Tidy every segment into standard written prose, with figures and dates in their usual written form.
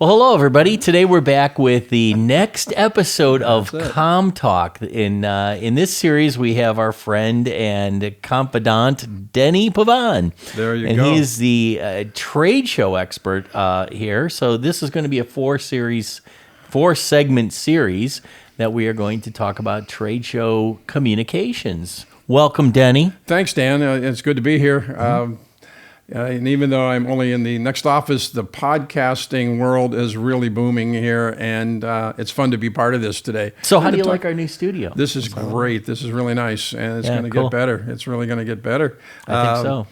Well, hello, everybody. Today we're back with the next episode of CommTalk. In this series, we have our friend and confidant, Denny Pavan. There you go. And he's the trade show expert here. So this is going to be a four-segment series that we are going to talk about trade show communications. Welcome, Denny. Thanks, Dan. It's good to be here. And even though I'm only in the next office, the podcasting world is really booming here, and it's fun to be part of this today. So how do you like our new studio? This is great. This is really nice, and it's going to cool. get better. It's really going to get better. I think so.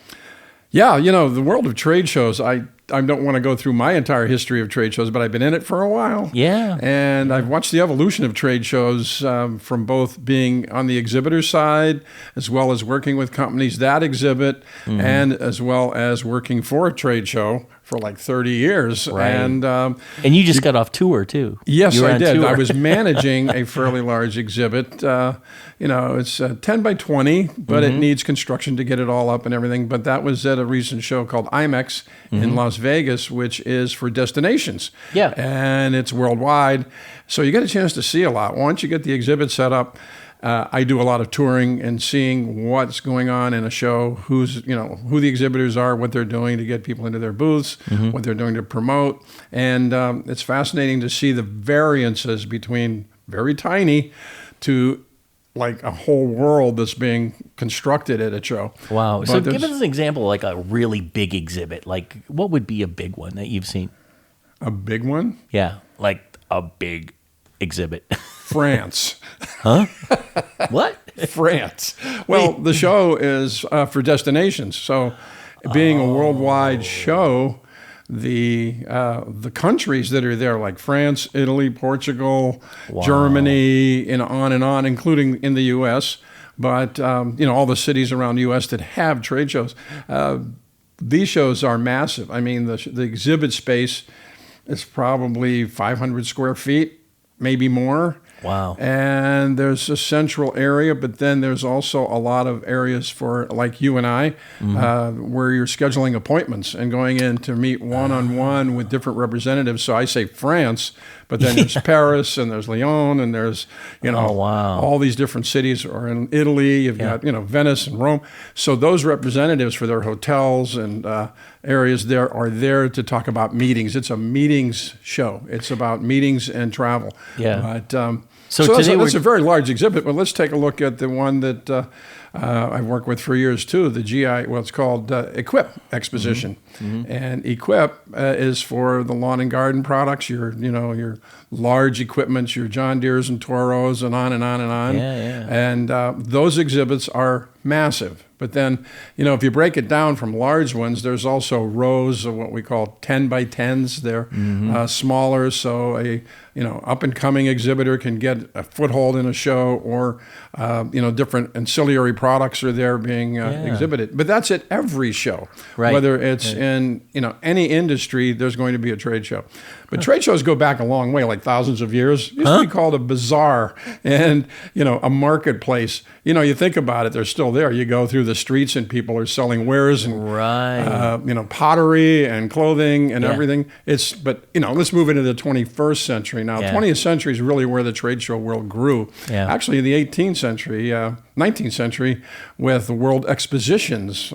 Yeah, the world of trade shows, I don't want to go through my entire history of trade shows, but I've been in it for a while. Yeah. And I've watched the evolution of trade shows from both being on the exhibitor side, as well as working with companies that exhibit, and as well as working for a trade show for like 30 years. Right. And you just got off tour, too. Yes, I did. Tour. I was managing a fairly large exhibit. It's 10 by 20, but it needs construction to get it all up and everything. But that was at a recent show called IMAX in Las Vegas, which is for destinations. Yeah. And it's worldwide. So you get a chance to see a lot. Once you get the exhibit set up, I do a lot of touring and seeing what's going on in a show, who the exhibitors are, what they're doing to get people into their booths, what they're doing to promote. And it's fascinating to see the variances between very tiny to like a whole world that's being constructed at a show. Wow. But So give us an example, like a really big exhibit. Like, what would be a big one that you've seen? A big one? Yeah, like a big exhibit. France. Huh? What? France. Well, the show is for destinations. So being a worldwide show, the countries that are there, like France, Italy, Portugal, Germany, and on, including in the U.S., but all the cities around the U.S. that have trade shows. These shows are massive. I mean, the exhibit space is probably 500 square feet, maybe more. Wow. And there's a central area, but then there's also a lot of areas for, like you and I, where you're scheduling appointments and going in to meet one-on-one with different representatives. So I say France, but then there's Paris and there's Lyon and there's, all these different cities. Or in Italy, you've got, Venice and Rome. So those representatives for their hotels and areas there are there to talk about meetings. It's a meetings show. It's about meetings and travel. Yeah. But So that's a very large exhibit, but let's take a look at the one that I've worked with for years too, the it's called Equip Exposition. And Equip is for the lawn and garden products, your large equipments, your John Deeres and Toros and on and on and on. Yeah. And those exhibits are massive. But then, if you break it down from large ones, there's also rows of what we call 10 by 10s. They're smaller, so a up-and-coming exhibitor can get a foothold in a show, or different ancillary products are there being exhibited. But that's at every show, right. Whether it's in any industry, there's going to be a trade show. But trade shows go back a long way, like thousands of years. It used to be called a bazaar and a marketplace. You think about it, they're still there. You go through the streets and people are selling wares and pottery and clothing and everything. But let's move into the 21st century now. 20th century is really where the trade show world grew. Yeah. Actually, in the 18th century, 19th century, with the World Expositions,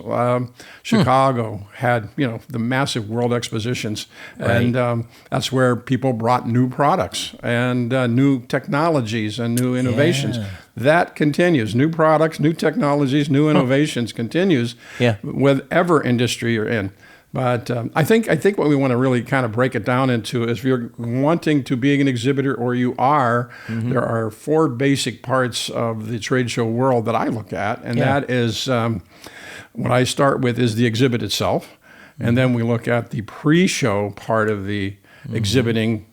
Chicago had the massive World Expositions, and that's where people brought new products and new technologies and new innovations. That continues. New products, new technologies, new innovations continues whatever industry you're in. But I think what we want to really kind of break it down into is, if you're wanting to be an exhibitor, or you are, there are 4 basic parts of the trade show world that I look at, and that is what I start with is the exhibit itself, and then we look at the pre-show part of the exhibiting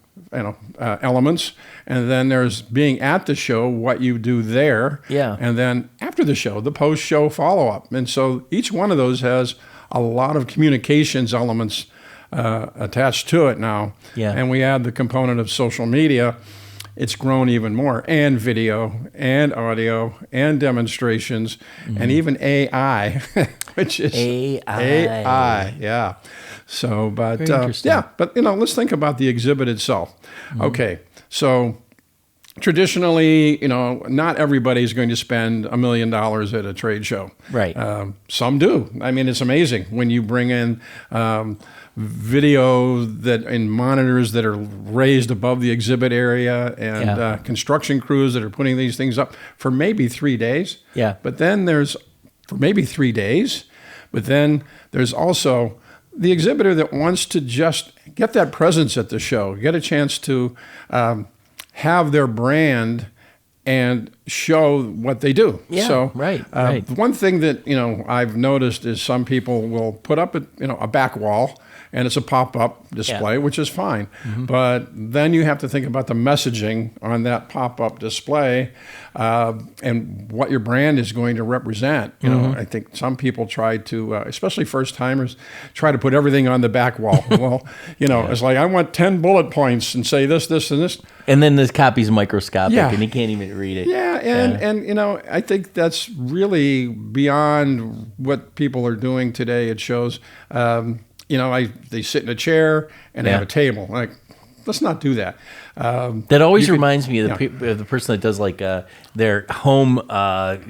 elements, and then there's being at the show, what you do there, and then after the show, the post-show follow-up. And so each one of those has a lot of communications elements attached to it now. And we add the component of social media. It's grown even more, and video and audio and demonstrations and even AI, which is AI. So, but Very interesting. yeah, but let's think about the exhibit itself. Okay, so traditionally, not everybody's going to spend $1 million at a trade show. Right. Some do. I mean, it's amazing when you bring in video that and monitors that are raised above the exhibit area, and construction crews that are putting these things up for maybe 3 days. Yeah. But then there's for maybe 3 days, but then there's also the exhibitor that wants to just get that presence at the show, get a chance to have their brand and show what they do. Yeah, so, right. One thing that I've noticed is some people will put up a back wall, and it's a pop-up display, which is fine. But then you have to think about the messaging on that pop-up display and what your brand is going to represent. I think some people try to, especially first-timers, try to put everything on the back wall. Well, it's like, I want 10 bullet points and say this, this, and this. And then the copy's microscopic, and you can't even read it. Yeah, and I think that's really beyond what people are doing today. It shows, they sit in a chair and they have a table. Like, let's not do that. That always reminds me of the person that does like their home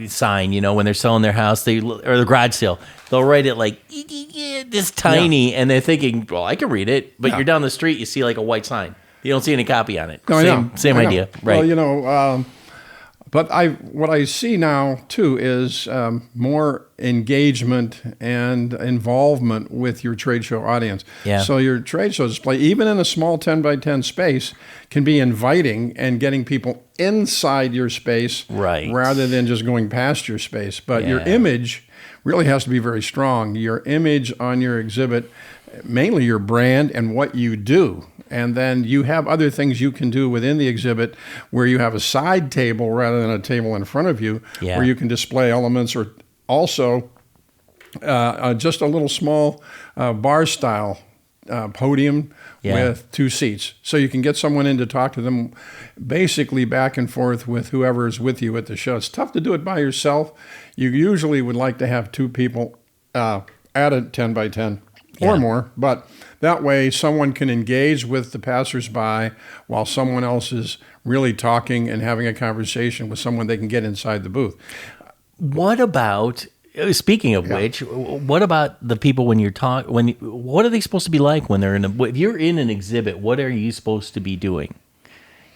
sign. When they're selling their house, or the garage sale, they'll write it like this tiny, and they're thinking, well, I can read it, but you're down the street, you see like a white sign. You don't see any copy on it. Same idea, right? Well, but what I see now too is more engagement and involvement with your trade show audience. Yeah. So your trade show display, even in a small 10 by 10 space, can be inviting and getting people inside your space, right, rather than just going past your space. But your image really has to be very strong. Your image on your exhibit, mainly your brand and what you do. And then you have other things you can do within the exhibit where you have a side table rather than a table in front of you, where you can display elements, or also just a little small bar style podium with 2 seats. So you can get someone in to talk to them basically back and forth with whoever is with you at the show. It's tough to do it by yourself. You usually would like to have 2 people at a 10 by 10 or more, but that way someone can engage with the passersby while someone else is really talking and having a conversation with someone they can get inside the booth. What about, speaking of which, what about the people when you're talking, what are they supposed to be like when they're if you're in an exhibit, what are you supposed to be doing?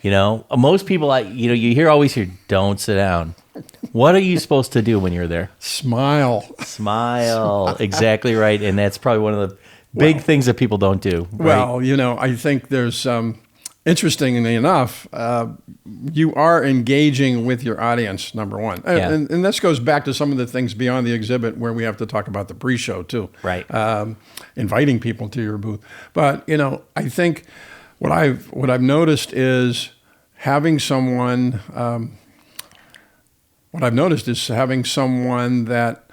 Most people, you always hear, don't sit down. What are you supposed to do when you're there? Smile. Exactly right. And that's probably one of the big things that people don't do. Right? Well, I think there's, interestingly enough, you are engaging with your audience, number one. And this goes back to some of the things beyond the exhibit where we have to talk about the pre-show too. Right. Inviting people to your booth. But, I think what I've noticed is having someone, that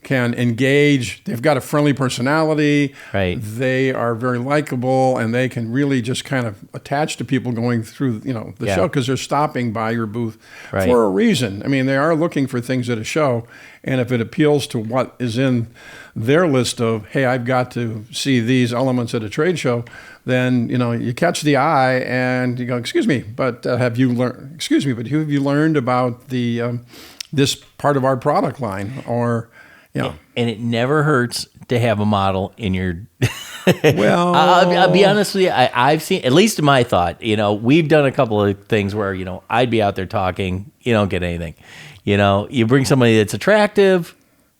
can engage. They've got a friendly personality. Right. They are very likable, and they can really just kind of attach to people going through, the show, because they're stopping by your booth for a reason. I mean, they are looking for things at a show, and if it appeals to what is in their list of, hey, I've got to see these elements at a trade show, then you catch the eye and you go, excuse me, but have you learned about the this part of our product line? Or and it never hurts to have a model in your. Well, I'll be honest with you. I've seen, at least in my thought, we've done a couple of things where I'd be out there talking, you don't get anything. You bring somebody that's attractive,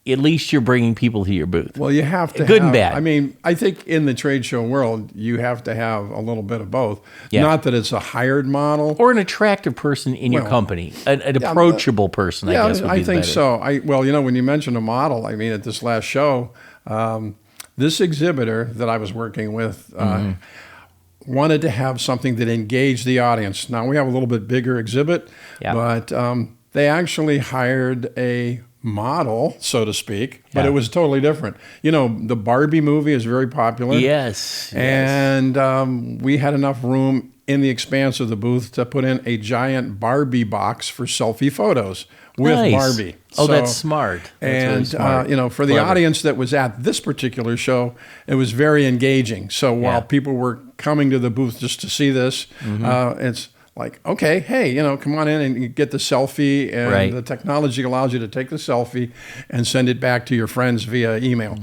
at least you're bringing people to your booth. Well, you have to good and bad. I mean, I think in the trade show world, you have to have a little bit of both. Yeah. Not that it's a hired model or an attractive person in your company, an approachable person. I guess would be I think better. so. When you mentioned a model, I mean, at this last show, this exhibitor that I was working with wanted to have something that engaged the audience. Now we have a little bit bigger exhibit, but they actually hired a model, so to speak, but it was totally different. The Barbie movie is very popular. Yes. And we had enough room in the expanse of the booth to put in a giant Barbie box for selfie photos with Barbie. Oh, that's smart. That's really smart. You know, for the audience that was at this particular show, it was very engaging. So while people were coming to the booth just to see this, it's like, okay, hey, you know, come on in and you get the selfie, and the technology allows you to take the selfie and send it back to your friends via email.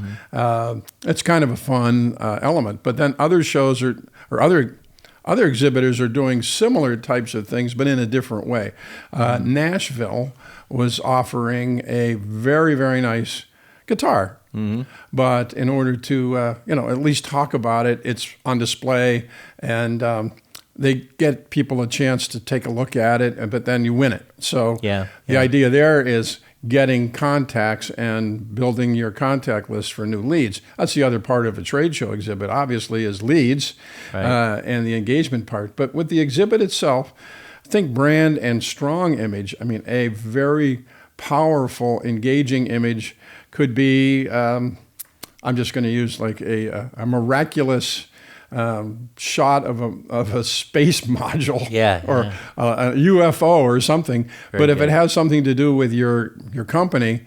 It's kind of a fun element. But then other shows or other exhibitors are doing similar types of things, but in a different way. Nashville was offering a very, very nice guitar. But in order to, you know, at least talk about it, it's on display, and they get people a chance to take a look at it, but then you win it. So the idea there is getting contacts and building your contact list for new leads. That's the other part of a trade show exhibit, obviously, is leads and the engagement part. But with the exhibit itself, I think brand and strong image, I mean, a very powerful, engaging image could be, I'm just going to use like a miraculous shot of a space module or a UFO or something. But if it has something to do with your company,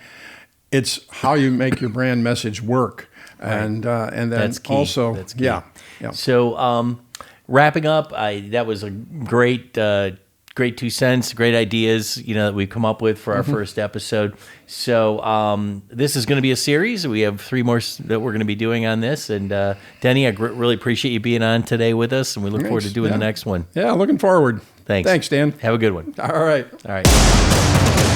it's how you make your brand message work. And then that's key. Also, that's key. So wrapping up, that was a great 2 cents, great ideas, you know, that we've come up with for our first episode. So this is going to be a series. We have 3 more that we're going to be doing on this. And Denny, I really appreciate you being on today with us, and we look forward to doing the next one. Yeah, looking forward. Thanks. Thanks, Dan. Have a good one. All right. All right.